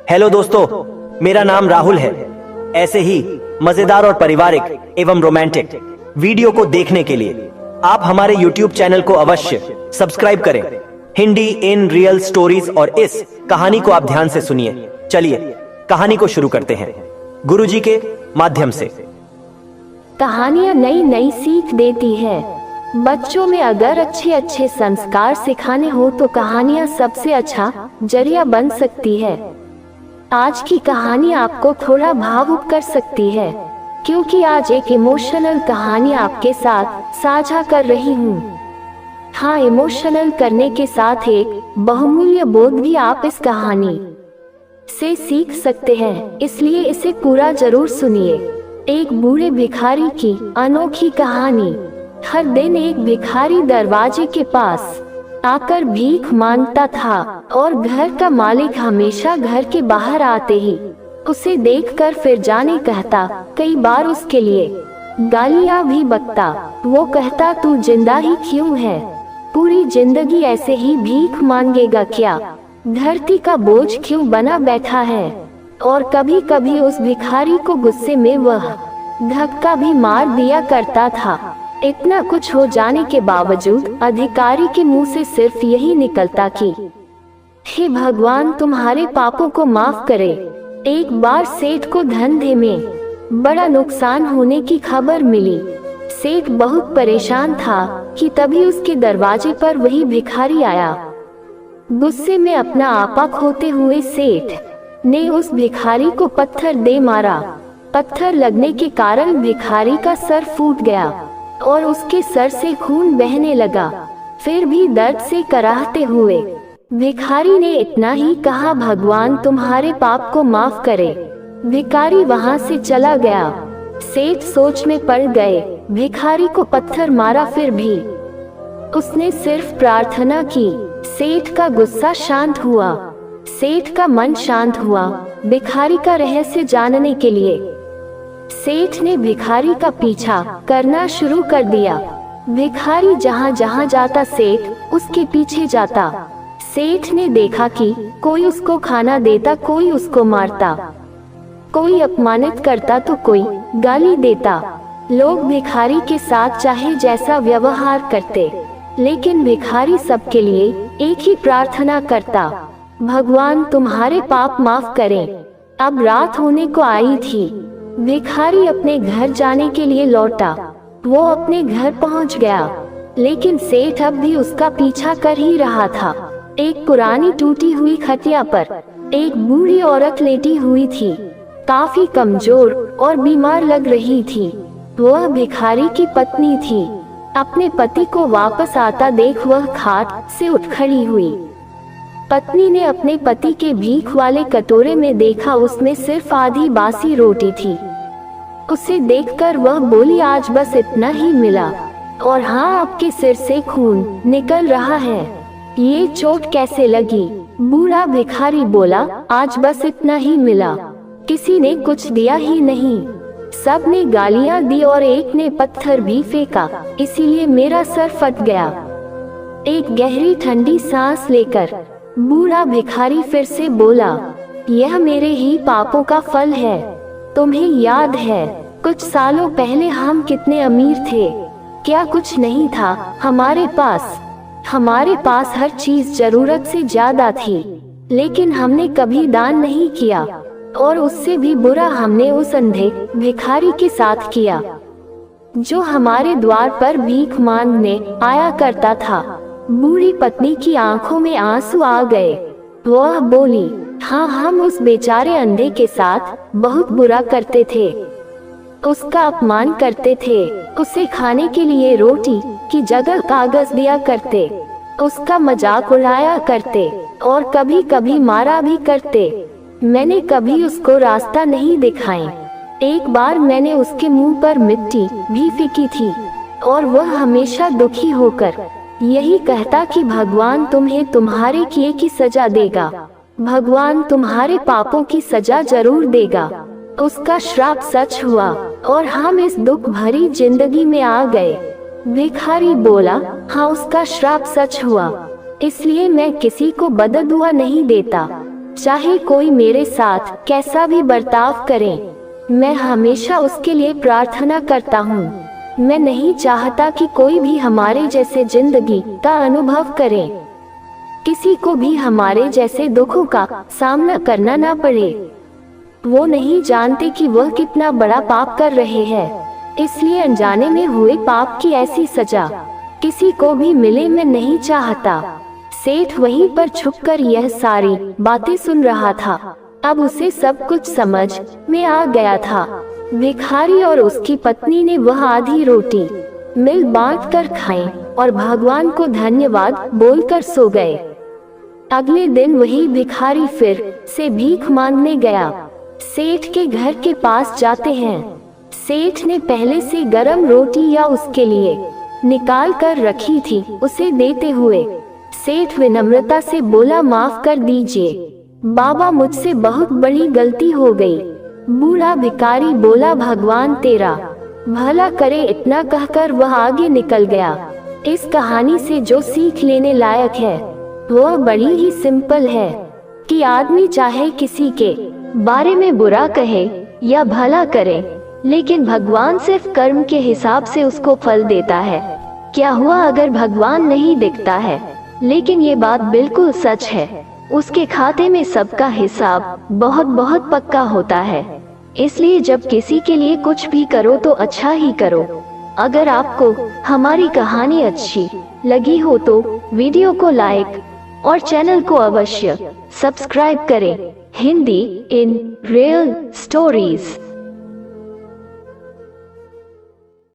Hello दोस्तों, मेरा नाम राहुल है। ऐसे ही मजेदार और पारिवारिक एवं रोमांटिक वीडियो को देखने के लिए आप हमारे YouTube चैनल को अवश्य सब्सक्राइब करें। हिंदी इन रियल स्टोरीज और इस कहानी को आप ध्यान से सुनिए। चलिए कहानी को शुरू करते हैं गुरुजी के माध्यम से। कहानियाँ नई नई सीख देती है। बच्चों में अगर अच्छे अच्छे संस्कार सिखाने हो तो कहानियाँ सबसे अच्छा जरिया बन सकती है। आज की कहानी आपको थोड़ा भावुक कर सकती है, क्योंकि आज एक इमोशनल कहानी आपके साथ साझा कर रही हूँ। हाँ, इमोशनल करने के साथ एक बहुमूल्य बोध भी आप इस कहानी से सीख सकते हैं, इसलिए इसे पूरा जरूर सुनिए। एक बूढ़े भिखारी की अनोखी कहानी। हर दिन एक भिखारी दरवाजे के पास आकर भीख मांगता था और घर का मालिक हमेशा घर के बाहर आते ही उसे देखकर फिर जाने कहता। कई बार उसके लिए गालियां भी बकता। वो कहता, तू जिंदा ही क्यों है? पूरी जिंदगी ऐसे ही भीख मांगेगा क्या? धरती का बोझ क्यों बना बैठा है? और कभी कभी उस भिखारी को गुस्से में वह धक्का भी मार दिया करता था। इतना कुछ हो जाने के बावजूद अधिकारी के मुंह से सिर्फ यही निकलता कि हे भगवान, तुम्हारे पापों को माफ करे। एक बार सेठ को धंधे में बड़ा नुकसान होने की खबर मिली। सेठ बहुत परेशान था कि तभी उसके दरवाजे पर वही भिखारी आया। गुस्से में अपना आपा खोते हुए सेठ ने उस भिखारी को पत्थर दे मारा। पत्थर लगने के कारण भिखारी का सर फूट गया और उसके सर से खून बहने लगा। फिर भी दर्द से कराहते हुए भिखारी ने इतना ही कहा, भगवान तुम्हारे पाप को माफ करे। भिखारी वहां से चला गया। सेठ सोच में पड़ गए। भिखारी को पत्थर मारा, फिर भी उसने सिर्फ प्रार्थना की। सेठ का गुस्सा शांत हुआ। सेठ का मन शांत हुआ। भिखारी का रहस्य जानने के लिए सेठ ने भिखारी का पीछा करना शुरू कर दिया। भिखारी जहाँ जहाँ जाता सेठ उसके पीछे जाता। सेठ ने देखा कि कोई उसको खाना देता, कोई उसको मारता, कोई अपमानित करता तो कोई गाली देता। लोग भिखारी के साथ चाहे जैसा व्यवहार करते, लेकिन भिखारी सबके लिए एक ही प्रार्थना करता, भगवान तुम्हारे पाप माफ करें। अब रात होने को आई थी। भिखारी अपने घर जाने के लिए लौटा। वो अपने घर पहुंच गया, लेकिन सेठ अब भी उसका पीछा कर ही रहा था। एक पुरानी टूटी हुई खटिया पर एक बूढ़ी औरत लेटी हुई थी। काफी कमजोर और बीमार लग रही थी। वह भिखारी की पत्नी थी। अपने पति को वापस आता देख वह खाट से उठ खड़ी हुई। पत्नी ने अपने पति के भीख वाले कटोरे में देखा, उसमें सिर्फ आधी बासी रोटी थी। उसे देखकर वह बोली, आज बस इतना ही मिला, और हाँ, आपके सिर से खून निकल रहा है। ये चोट कैसे लगी? बूढ़ा भिखारी बोला, आज बस इतना ही मिला, किसी ने कुछ दिया ही नहीं। सब ने गालियां दी और एक ने पत्थर भी फेंका, इसीलिए मेरा सर फट गया। एक गहरी ठंडी सांस लेकर बूढ़ा भिखारी फिर से बोला, यह मेरे ही पापों का फल है। तुम्हें याद है कुछ सालों पहले हम कितने अमीर थे? क्या कुछ नहीं था हमारे पास हर चीज जरूरत से ज्यादा थी, लेकिन हमने कभी दान नहीं किया, और उससे भी बुरा हमने उस अंधे भिखारी के साथ किया जो हमारे द्वार पर भीख मांगने आया करता था। बूढ़ी पत्नी की आंखों में आंसू आ गए। वह बोली, हाँ, हम उस बेचारे अंधे के साथ बहुत बुरा करते थे। उसका अपमान करते थे। उसे खाने के लिए रोटी की जगह कागज दिया करते। उसका मजाक उड़ाया करते और कभी कभी मारा भी करते। मैंने कभी उसको रास्ता नहीं दिखाई। एक बार मैंने उसके मुंह पर मिट्टी भी फेंकी थी, और वह हमेशा दुखी होकर यही कहता कि भगवान तुम्हें तुम्हारे किए की सजा देगा। भगवान तुम्हारे पापों की सजा जरूर देगा। उसका श्राप सच हुआ और हम इस दुख भरी जिंदगी में आ गए। भिखारी बोला, हाँ, उसका श्राप सच हुआ, इसलिए मैं किसी को बददुआ नहीं देता। चाहे कोई मेरे साथ कैसा भी बर्ताव करे, मैं हमेशा उसके लिए प्रार्थना करता हूँ। मैं नहीं चाहता कि कोई भी हमारे जैसे जिंदगी का अनुभव करे, किसी को भी हमारे जैसे दुखों का सामना करना ना पड़े। वो नहीं जानते कि वह कितना बड़ा पाप कर रहे हैं, इसलिए अनजाने में हुए पाप की ऐसी सजा किसी को भी मिले मैं नहीं चाहता। सेठ वहीं पर छुपकर यह सारी बातें सुन रहा था। अब उसे सब कुछ समझ में आ गया था। भिखारी और उसकी पत्नी ने वह आधी रोटी मिल बांट कर खाई और भगवान को धन्यवाद बोलकर सो गए। अगले दिन वही भिखारी फिर से भीख मांगने गया। सेठ के घर के पास जाते हैं। सेठ ने पहले से गरम रोटी या उसके लिए निकाल कर रखी थी, उसे देते हुए सेठ विनम्रता से बोला, माफ कर दीजिए बाबा, मुझसे बहुत बड़ी गलती हो गई। बूढ़ा भिखारी बोला, भगवान तेरा भला करे। इतना कहकर वह आगे निकल गया। इस कहानी से जो सीख लेने लायक है वह बड़ी ही सिंपल है कि आदमी चाहे किसी के बारे में बुरा कहे या भला करे, लेकिन भगवान सिर्फ कर्म के हिसाब से उसको फल देता है। क्या हुआ अगर भगवान नहीं दिखता है, लेकिन ये बात बिल्कुल सच है, उसके खाते में सबका हिसाब बहुत बहुत पक्का होता है। इसलिए जब किसी के लिए कुछ भी करो तो अच्छा ही करो। अगर आपको हमारी कहानी अच्छी लगी हो तो वीडियो को लाइक और चैनल को अवश्य सब्सक्राइब करें। Hindi in real stories.